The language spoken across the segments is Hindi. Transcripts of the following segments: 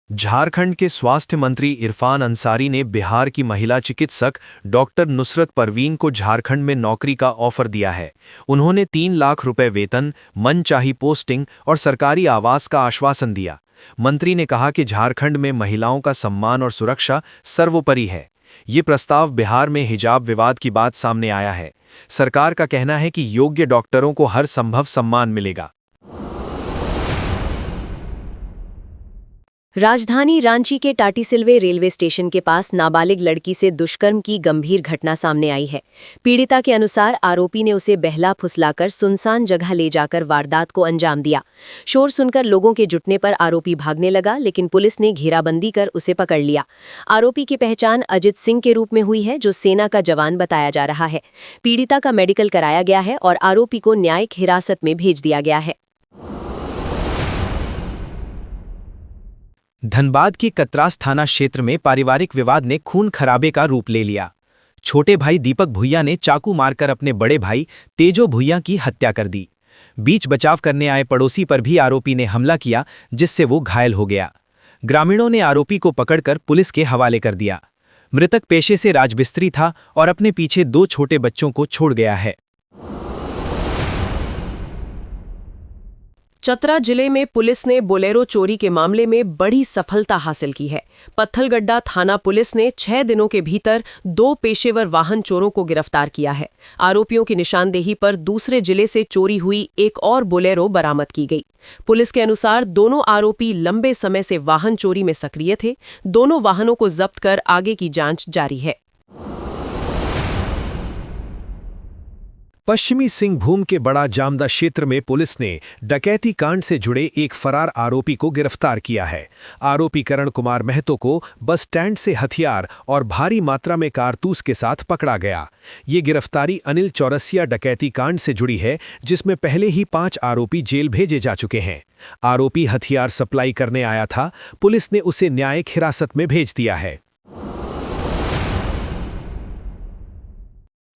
झारखंड के स्वास्थ्य मंत्री इरफान अंसारी ने बिहार की महिला चिकित्सक डॉक्टर नुसरत परवीन को झारखंड में नौकरी का ऑफर दिया है। उन्होंने 3 लाख रुपए वेतन, मनचाही पोस्टिंग और सरकारी आवास का आश्वासन दिया। मंत्री ने कहा कि झारखंड में महिलाओं का सम्मान और सुरक्षा सर्वोपरि है। ये प्रस्ताव बिहार में हिजाब विवाद की बात सामने आया है। सरकार का कहना है कि योग्य डॉक्टरों को हर संभव सम्मान मिलेगा। राजधानी रांची के टाटीसिलवे रेलवे स्टेशन के पास नाबालिग लड़की से दुष्कर्म की गंभीर घटना सामने आई है। पीड़िता के अनुसार आरोपी ने उसे बहला फुसलाकर सुनसान जगह ले जाकर वारदात को अंजाम दिया। शोर सुनकर लोगों के जुटने पर आरोपी भागने लगा, लेकिन पुलिस ने घेराबंदी कर उसे पकड़ लिया। आरोपी की पहचान अजित सिंह के रूप में हुई है, जो सेना का जवान बताया जा रहा है। पीड़िता का मेडिकल कराया गया है और आरोपी को न्यायिक हिरासत में भेज दिया गया है। धनबाद की कतरास थाना क्षेत्र में पारिवारिक विवाद ने खून खराबे का रूप ले लिया। छोटे भाई दीपक भुइया ने चाकू मारकर अपने बड़े भाई तेजो भुइया की हत्या कर दी। बीच बचाव करने आए पड़ोसी पर भी आरोपी ने हमला किया, जिससे वो घायल हो गया। ग्रामीणों ने आरोपी को पकड़कर पुलिस के हवाले कर दिया। मृतक पेशे से राजमिस्त्री था और अपने पीछे 2 छोटे बच्चों को छोड़ गया है। चतरा जिले में पुलिस ने बोलेरो चोरी के मामले में बड़ी सफलता हासिल की है। पत्थलगड्डा थाना पुलिस ने 6 दिनों के भीतर 2 पेशेवर वाहन चोरों को गिरफ्तार किया है। आरोपियों की निशानदेही पर दूसरे जिले से चोरी हुई एक और बोलेरो बरामद की गई। पुलिस के अनुसार दोनों आरोपी लंबे समय से वाहन चोरी में सक्रिय थे। दोनों वाहनों को जब्त कर आगे की जांच जारी है। पश्चिमी सिंहभूम के बड़ा जामदा क्षेत्र में पुलिस ने डकैती कांड से जुड़े एक फरार आरोपी को गिरफ्तार किया है। आरोपी करण कुमार महतो को बस स्टैंड से हथियार और भारी मात्रा में कारतूस के साथ पकड़ा गया। ये गिरफ्तारी अनिल चौरसिया डकैती कांड से जुड़ी है, जिसमें पहले ही 5 आरोपी जेल भेजे जा चुके हैं। आरोपी हथियार सप्लाई करने आया था। पुलिस ने उसे न्यायिक हिरासत में भेज दिया है।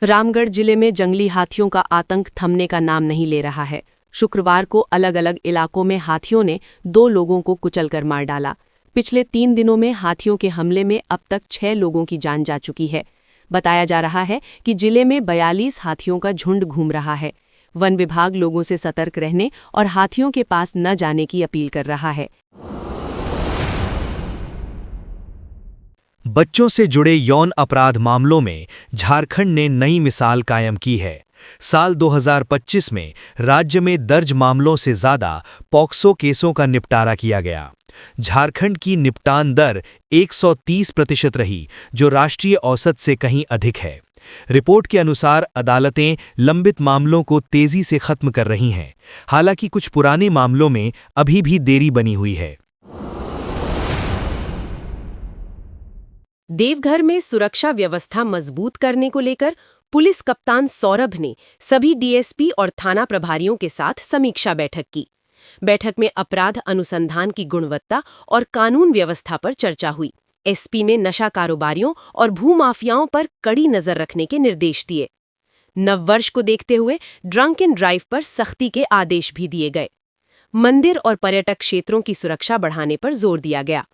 रामगढ़ जिले में जंगली हाथियों का आतंक थमने का नाम नहीं ले रहा है। शुक्रवार को अलग अलग इलाकों में हाथियों ने 2 लोगों को कुचलकर मार डाला। पिछले 3 दिनों में हाथियों के हमले में अब तक 6 लोगों की जान जा चुकी है। बताया जा रहा है कि जिले में 42 हाथियों का झुंड घूम रहा है। वन विभाग लोगों से सतर्क रहने और हाथियों के पास न जाने की अपील कर रहा है। बच्चों से जुड़े यौन अपराध मामलों में झारखंड ने नई मिसाल कायम की है। साल 2025 में राज्य में दर्ज मामलों से ज़्यादा पॉक्सो केसों का निपटारा किया गया। झारखंड की निपटान दर 130% रही, जो राष्ट्रीय औसत से कहीं अधिक है। रिपोर्ट के अनुसार अदालतें लंबित मामलों को तेजी से खत्म कर रही हैं, हालांकि कुछ पुराने मामलों में अभी भी देरी बनी हुई है। देवघर में सुरक्षा व्यवस्था मजबूत करने को लेकर पुलिस कप्तान सौरभ ने सभी डीएसपी और थाना प्रभारियों के साथ समीक्षा बैठक की। बैठक में अपराध अनुसंधान की गुणवत्ता और कानून व्यवस्था पर चर्चा हुई। एसपी ने नशा कारोबारियों और भूमाफियाओं पर कड़ी नजर रखने के निर्देश दिए। नववर्ष को देखते हुए ड्रंक एंड ड्राइव पर सख्ती के आदेश भी दिए गए। मंदिर और पर्यटक क्षेत्रों की सुरक्षा बढ़ाने पर जोर दिया गया।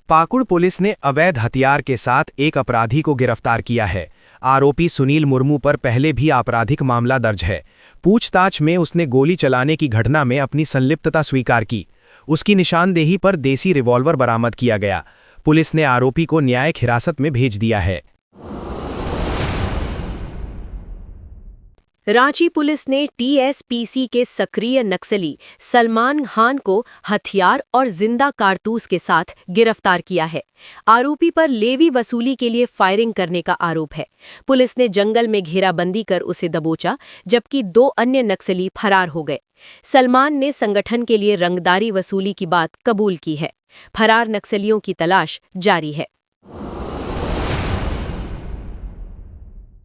पाकुड़ पुलिस ने अवैध हथियार के साथ एक अपराधी को गिरफ्तार किया है। आरोपी सुनील मुर्मू पर पहले भी आपराधिक मामला दर्ज है। पूछताछ में उसने गोली चलाने की घटना में अपनी संलिप्तता स्वीकार की। उसकी निशानदेही पर देसी रिवॉल्वर बरामद किया गया। पुलिस ने आरोपी को न्यायिक हिरासत में भेज दिया है। रांची पुलिस ने टीएसपीसी के सक्रिय नक्सली सलमान खान को हथियार और जिंदा कारतूस के साथ गिरफ्तार किया है। आरोपी पर लेवी वसूली के लिए फायरिंग करने का आरोप है। पुलिस ने जंगल में घेराबंदी कर उसे दबोचा, जबकि 2 अन्य नक्सली फरार हो गए। सलमान ने संगठन के लिए रंगदारी वसूली की बात कबूल की है। फरार नक्सलियों की तलाश जारी है।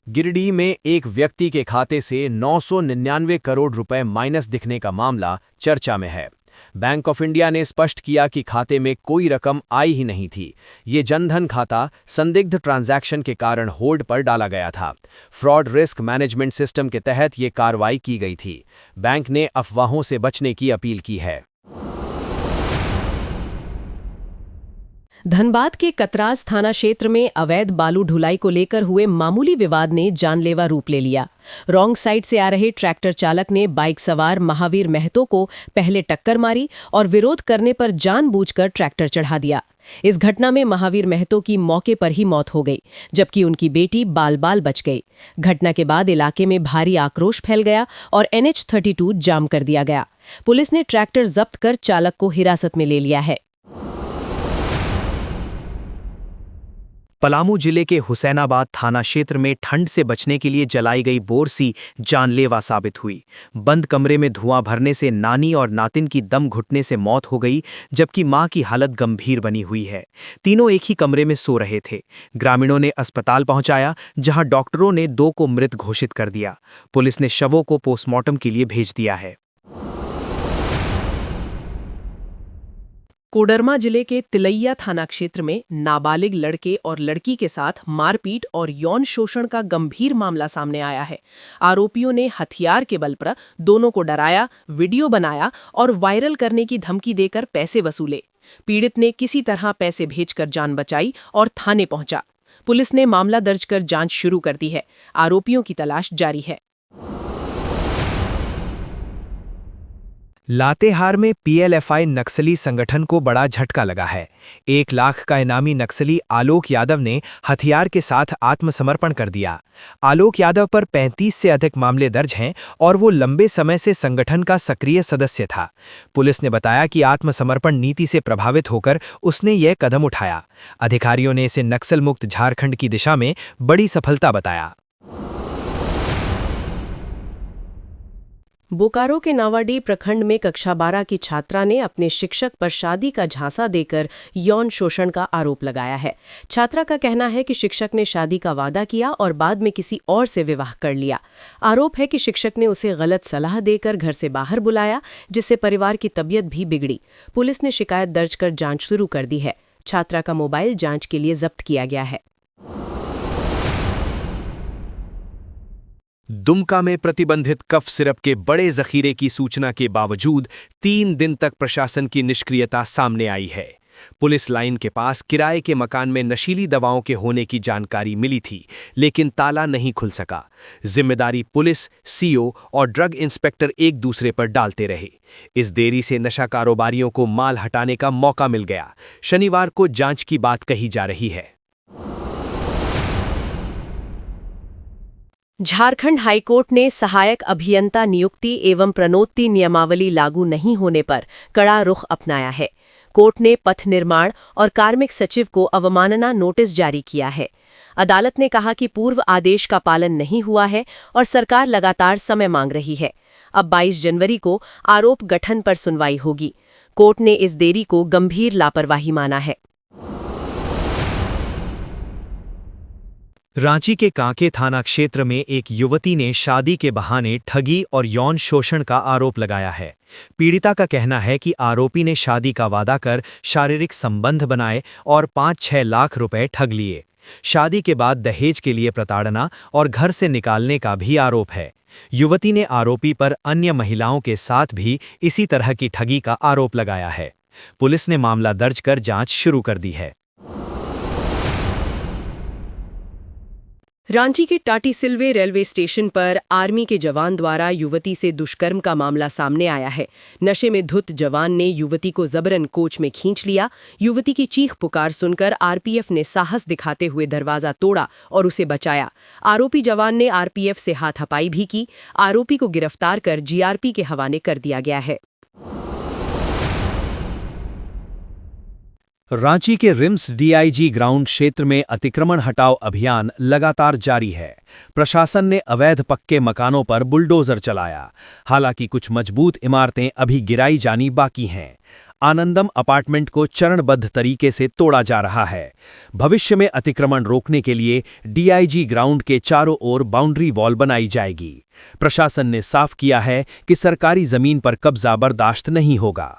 गिरिडीह में एक व्यक्ति के खाते से 999 करोड़ रुपए माइनस दिखने का मामला चर्चा में है। बैंक ऑफ इंडिया ने स्पष्ट किया कि खाते में कोई रकम आई ही नहीं थी। ये जनधन खाता संदिग्ध ट्रांजैक्शन के कारण होल्ड पर डाला गया था। फ्रॉड रिस्क मैनेजमेंट सिस्टम के तहत ये कार्रवाई की गई थी। बैंक ने अफवाहों से बचने की अपील की है। धनबाद के कतरास थाना क्षेत्र में अवैध बालू ढुलाई को लेकर हुए मामूली विवाद ने जानलेवा रूप ले लिया। रॉन्ग साइड से आ रहे ट्रैक्टर चालक ने बाइक सवार महावीर महतो को पहले टक्कर मारी और विरोध करने पर जानबूझकर ट्रैक्टर चढ़ा दिया। इस घटना में महावीर महतो की मौके पर ही मौत हो गई, जबकि उनकी बेटी बाल बाल बच गई। घटना के बाद इलाके में भारी आक्रोश फैल गया और NH-32 जाम कर दिया गया। पुलिस ने ट्रैक्टर जब्त कर चालक को हिरासत में ले लिया है। पलामू जिले के हुसैनाबाद थाना क्षेत्र में ठंड से बचने के लिए जलाई गई बोरसी जानलेवा साबित हुई। बंद कमरे में धुआं भरने से नानी और नातिन की दम घुटने से मौत हो गई, जबकि मां की हालत गंभीर बनी हुई है। तीनों एक ही कमरे में सो रहे थे। ग्रामीणों ने अस्पताल पहुंचाया, जहां डॉक्टरों ने 2 को मृत घोषित कर दिया। पुलिस ने शवों को पोस्टमार्टम के लिए भेज दिया है। कोडरमा जिले के तिलैया थाना क्षेत्र में नाबालिग लड़के और लड़की के साथ मारपीट और यौन शोषण का गंभीर मामला सामने आया है। आरोपियों ने हथियार के बल पर दोनों को डराया, वीडियो बनाया और वायरल करने की धमकी देकर पैसे वसूले। पीड़ित ने किसी तरह पैसे भेजकर जान बचाई और थाने पहुंचा। पुलिस ने मामला दर्ज कर जांच शुरू कर दी है। आरोपियों की तलाश जारी है। लातेहार में PLFI नक्सली संगठन को बड़ा झटका लगा है। 1 लाख का इनामी नक्सली आलोक यादव ने हथियार के साथ आत्मसमर्पण कर दिया। आलोक यादव पर 35 से अधिक मामले दर्ज हैं और वो लंबे समय से संगठन का सक्रिय सदस्य था। पुलिस ने बताया कि आत्मसमर्पण नीति से प्रभावित होकर उसने यह कदम उठाया। अधिकारियों ने इसे नक्सल मुक्त झारखंड की दिशा में बड़ी सफलता बताया। बोकारो के नावाडीह प्रखंड में कक्षा 12 की छात्रा ने अपने शिक्षक पर शादी का झांसा देकर यौन शोषण का आरोप लगाया है। छात्रा का कहना है कि शिक्षक ने शादी का वादा किया और बाद में किसी और से विवाह कर लिया। आरोप है कि शिक्षक ने उसे गलत सलाह देकर घर से बाहर बुलाया, जिससे परिवार की तबीयत भी बिगड़ी। पुलिस ने शिकायत दर्ज कर जांच शुरू कर दी है। छात्रा का मोबाइल जांच के लिए जब्त किया गया है। दुमका में प्रतिबंधित कफ सिरप के बड़े जखीरे की सूचना के बावजूद 3 दिन तक प्रशासन की निष्क्रियता सामने आई है। पुलिस लाइन के पास किराए के मकान में नशीली दवाओं के होने की जानकारी मिली थी, लेकिन ताला नहीं खुल सका। जिम्मेदारी पुलिस, CO और ड्रग इंस्पेक्टर एक दूसरे पर डालते रहे। इस देरी से नशा कारोबारियों को माल हटाने का मौका मिल गया। शनिवार को जांच की बात कही जा रही है। झारखंड हाईकोर्ट ने सहायक अभियंता नियुक्ति एवं प्रोन्नति नियमावली लागू नहीं होने पर कड़ा रुख अपनाया है। कोर्ट ने पथ निर्माण और कार्मिक सचिव को अवमानना नोटिस जारी किया है। अदालत ने कहा कि पूर्व आदेश का पालन नहीं हुआ है और सरकार लगातार समय मांग रही है। अब 22 जनवरी को आरोप गठन पर सुनवाई होगी। कोर्ट ने इस देरी को गंभीर लापरवाही माना है। रांची के कांके थाना क्षेत्र में एक युवती ने शादी के बहाने ठगी और यौन शोषण का आरोप लगाया है। पीड़िता का कहना है कि आरोपी ने शादी का वादा कर शारीरिक संबंध बनाए और 5-6 लाख रुपए ठग लिए। शादी के बाद दहेज के लिए प्रताड़ना और घर से निकालने का भी आरोप है। युवती ने आरोपी पर अन्य महिलाओं के साथ भी इसी तरह की ठगी का आरोप लगाया है। पुलिस ने मामला दर्ज कर जांच शुरू कर दी है। रांची के टाटीसिलवे रेलवे स्टेशन पर आर्मी के जवान द्वारा युवती से दुष्कर्म का मामला सामने आया है। नशे में धुत जवान ने युवती को जबरन कोच में खींच लिया। युवती की चीख पुकार सुनकर RPF ने साहस दिखाते हुए दरवाजा तोड़ा और उसे बचाया। आरोपी जवान ने RPF से हाथापाई भी की। आरोपी को गिरफ्तार कर GRP के हवाले कर दिया गया है। रांची के रिम्स DIG ग्राउंड क्षेत्र में अतिक्रमण हटाओ अभियान लगातार जारी है। प्रशासन ने अवैध पक्के मकानों पर बुलडोजर चलाया। हालांकि कुछ मजबूत इमारतें अभी गिराई जानी बाकी हैं। आनंदम अपार्टमेंट को चरणबद्ध तरीके से तोड़ा जा रहा है। भविष्य में अतिक्रमण रोकने के लिए DIG ग्राउंड के चारों ओर बाउंड्री वॉल बनाई जाएगी। प्रशासन ने साफ किया है कि सरकारी जमीन पर कब्जा बर्दाश्त नहीं होगा।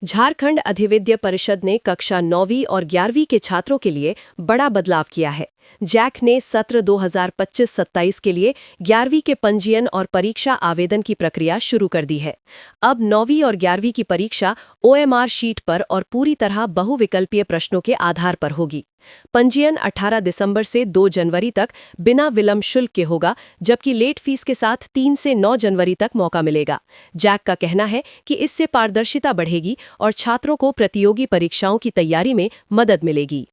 झारखंड अधिविद्य परिषद ने कक्षा 9वीं और 11वीं के छात्रों के लिए बड़ा बदलाव किया है। जैक ने सत्र 2025-27 के लिए 11वीं के पंजीयन और परीक्षा आवेदन की प्रक्रिया शुरू कर दी है। अब 9वीं और 11वीं की परीक्षा OMR शीट पर और पूरी तरह बहुविकल्पीय प्रश्नों के आधार पर होगी। पंजीयन 18 दिसंबर से 2 जनवरी तक बिना विलंब शुल्क के होगा, जबकि लेट फीस के साथ 3 से 9 जनवरी तक मौका मिलेगा। जैक का कहना है कि इससे पारदर्शिता बढ़ेगी और छात्रों को प्रतियोगी परीक्षाओं की तैयारी में मदद मिलेगी।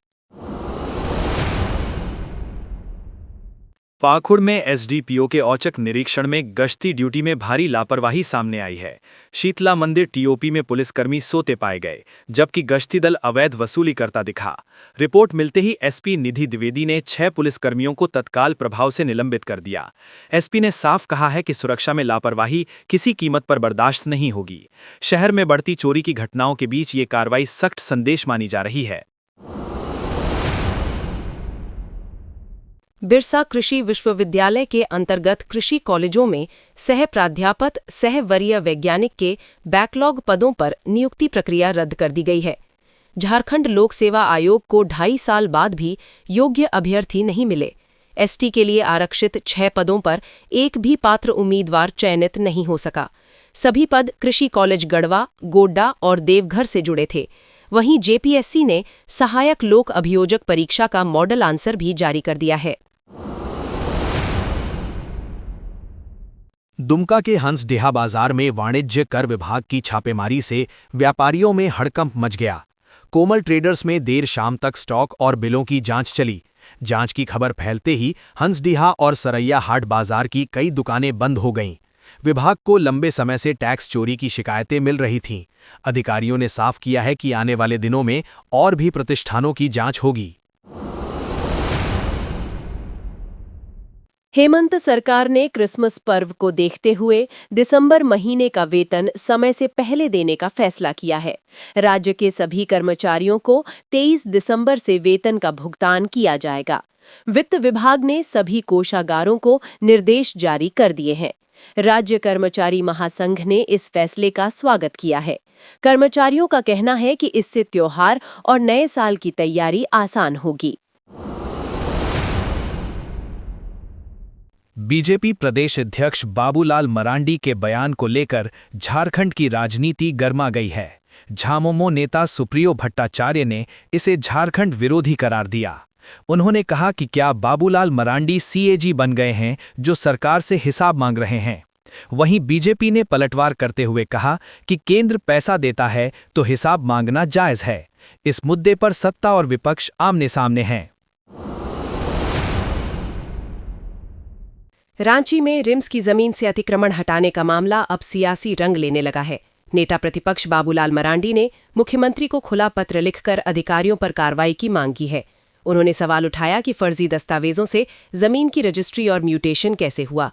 पाखुड़ में एसडीपीओ के औचक निरीक्षण में गश्ती ड्यूटी में भारी लापरवाही सामने आई है। शीतला मंदिर टीओपी में पुलिसकर्मी सोते पाए गए, जबकि गश्ती दल अवैध वसूली करता दिखा। रिपोर्ट मिलते ही एसपी निधि द्विवेदी ने 6 पुलिसकर्मियों को तत्काल प्रभाव से निलंबित कर दिया। एसपी ने साफ कहा है कि सुरक्षा में लापरवाही किसी कीमत पर बर्दाश्त नहीं होगी। शहर में बढ़ती चोरी की घटनाओं के बीच ये कार्रवाई सख्त संदेश मानी जा रही है। बिरसा कृषि विश्वविद्यालय के अंतर्गत कृषि कॉलेजों में सह प्राध्यापक सह वरीय वैज्ञानिक के बैकलॉग पदों पर नियुक्ति प्रक्रिया रद्द कर दी गई है। झारखंड लोक सेवा आयोग को 2.5 साल बाद भी योग्य अभ्यर्थी नहीं मिले। एसटी के लिए आरक्षित 6 पदों पर एक भी पात्र उम्मीदवार चयनित नहीं हो सका। सभी पद कृषि कॉलेज गढ़वा, गोड्डा और देवघर से जुड़े थे। वहीं जेपीएससी ने सहायक लोक अभियोजक परीक्षा का मॉडल आंसर भी जारी कर दिया है। दुमका के हंसडेहा बाजार में वाणिज्य कर विभाग की छापेमारी से व्यापारियों में हड़कंप मच गया। कोमल ट्रेडर्स में देर शाम तक स्टॉक और बिलों की जांच चली। जांच की खबर फैलते ही हंसडीहा और सरैया हाट बाजार की कई दुकानें बंद हो गईं। विभाग को लंबे समय से टैक्स चोरी की शिकायतें मिल रही थीं। अधिकारियों ने साफ किया है कि आने वाले दिनों में और भी प्रतिष्ठानों की जांच होगी। हेमंत सरकार ने क्रिसमस पर्व को देखते हुए दिसंबर महीने का वेतन समय से पहले देने का फैसला किया है। राज्य के सभी कर्मचारियों को 23 दिसंबर से वेतन का भुगतान किया जाएगा। वित्त विभाग ने सभी कोषागारों को निर्देश जारी कर दिए हैं। राज्य कर्मचारी महासंघ ने इस फैसले का स्वागत किया है। कर्मचारियों का कहना है कि इससे त्योहार और नए साल की तैयारी आसान होगी। बीजेपी प्रदेश अध्यक्ष बाबूलाल मरांडी के बयान को लेकर झारखंड की राजनीति गर्मा गई है। झामुमो नेता सुप्रियो भट्टाचार्य ने इसे झारखंड विरोधी करार दिया। उन्होंने कहा कि क्या बाबूलाल मरांडी सीएजी बन गए हैं जो सरकार से हिसाब मांग रहे हैं। वहीं बीजेपी ने पलटवार करते हुए कहा कि केंद्र पैसा देता है तो हिसाब मांगना जायज है। इस मुद्दे पर सत्ता और विपक्ष आमने सामने हैं। रांची में रिम्स की जमीन से अतिक्रमण हटाने का मामला अब सियासी रंग लेने लगा है। नेता प्रतिपक्ष बाबूलाल मरांडी ने मुख्यमंत्री को खुला पत्र लिखकर अधिकारियों पर कार्रवाई की मांग की है। उन्होंने सवाल उठाया कि फर्जी दस्तावेजों से जमीन की रजिस्ट्री और म्यूटेशन कैसे हुआ।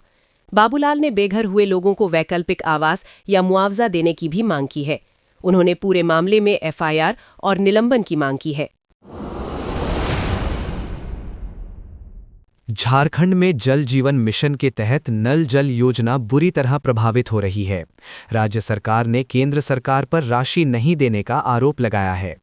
बाबूलाल ने बेघर हुए लोगों को वैकल्पिक आवास या मुआवजा देने की भी मांग की है। उन्होंने पूरे मामले में एफआईआर और निलंबन की मांग की है। झारखंड में जल जीवन मिशन के तहत नल जल योजना बुरी तरह प्रभावित हो रही है। राज्य सरकार ने केंद्र सरकार पर राशि नहीं देने का आरोप लगाया है।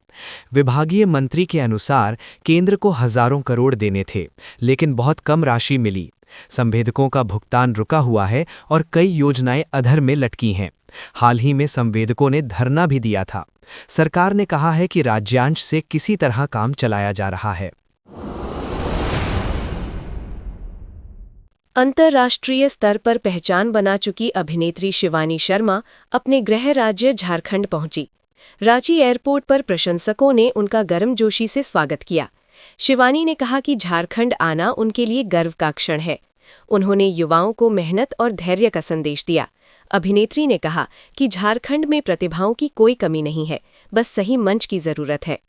विभागीय मंत्री के अनुसार केंद्र को हजारों करोड़ देने थे, लेकिन बहुत कम राशि मिली। संवेदकों का भुगतान रुका हुआ है और कई योजनाएं अधर में लटकी हैं। हाल ही में संवेदकों ने धरना भी दिया था। सरकार ने कहा है कि राज्यांश से किसी तरह काम चलाया जा रहा है। अंतर्राष्ट्रीय स्तर पर पहचान बना चुकी अभिनेत्री शिवानी शर्मा अपने गृह राज्य झारखंड पहुंची। रांची एयरपोर्ट पर प्रशंसकों ने उनका गर्मजोशी से स्वागत किया। शिवानी ने कहा कि झारखंड आना उनके लिए गर्व का क्षण है। उन्होंने युवाओं को मेहनत और धैर्य का संदेश दिया। अभिनेत्री ने कहा कि झारखंड में प्रतिभाओं की कोई कमी नहीं है, बस सही मंच की जरूरत है।